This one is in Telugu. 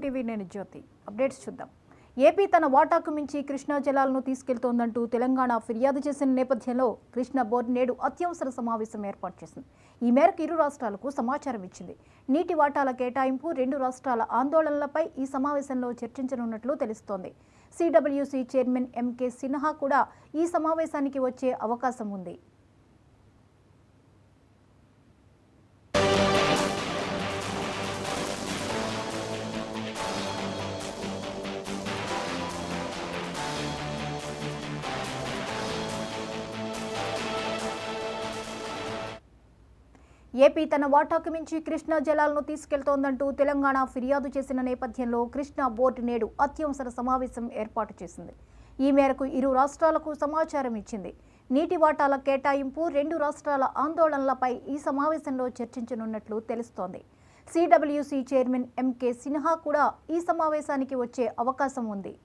టీవీ నేను జ్యోతి. అప్డేట్స్ చూద్దాం. ఏపీ తన వాటాకు మించి కృష్ణా జలాలను తీసుకెళ్తోందంటూ తెలంగాణ ఫిర్యాదు చేసిన నేపథ్యంలో కృష్ణా బోర్డు నేడు అత్యవసర సమావేశం ఏర్పాటు చేసింది. ఈ మేరకు ఇరు రాష్ట్రాలకు సమాచారం ఇచ్చింది. నీటి వాటాల కేటాయింపు, రెండు రాష్ట్రాల ఆందోళనలపై ఈ సమావేశంలో చర్చించనున్నట్లు తెలుస్తోంది. సిడబ్ల్యూసి చైర్మన్ ఎంకే సిన్హా కూడా ఈ సమావేశానికి వచ్చే అవకాశం ఉంది. ఏపీ తన వాటాకు మించి కృష్ణా జలాలను తీసుకెళ్తోందంటూ తెలంగాణ ఫిర్యాదు చేసిన నేపథ్యంలో కృష్ణా బోర్డు నేడు అత్యవసర సమావేశం ఏర్పాటు చేసింది. ఈ మేరకు ఇరు రాష్ట్రాలకు సమాచారం ఇచ్చింది. నీటి వాటాల కేటాయింపు, రెండు రాష్ట్రాల ఆందోళనలపై ఈ సమావేశంలో చర్చించనున్నట్లు తెలుస్తోంది. సిడబ్ల్యూసి చైర్మన్ ఎంకే సిన్హా కూడా ఈ సమావేశానికి వచ్చే అవకాశం ఉంది.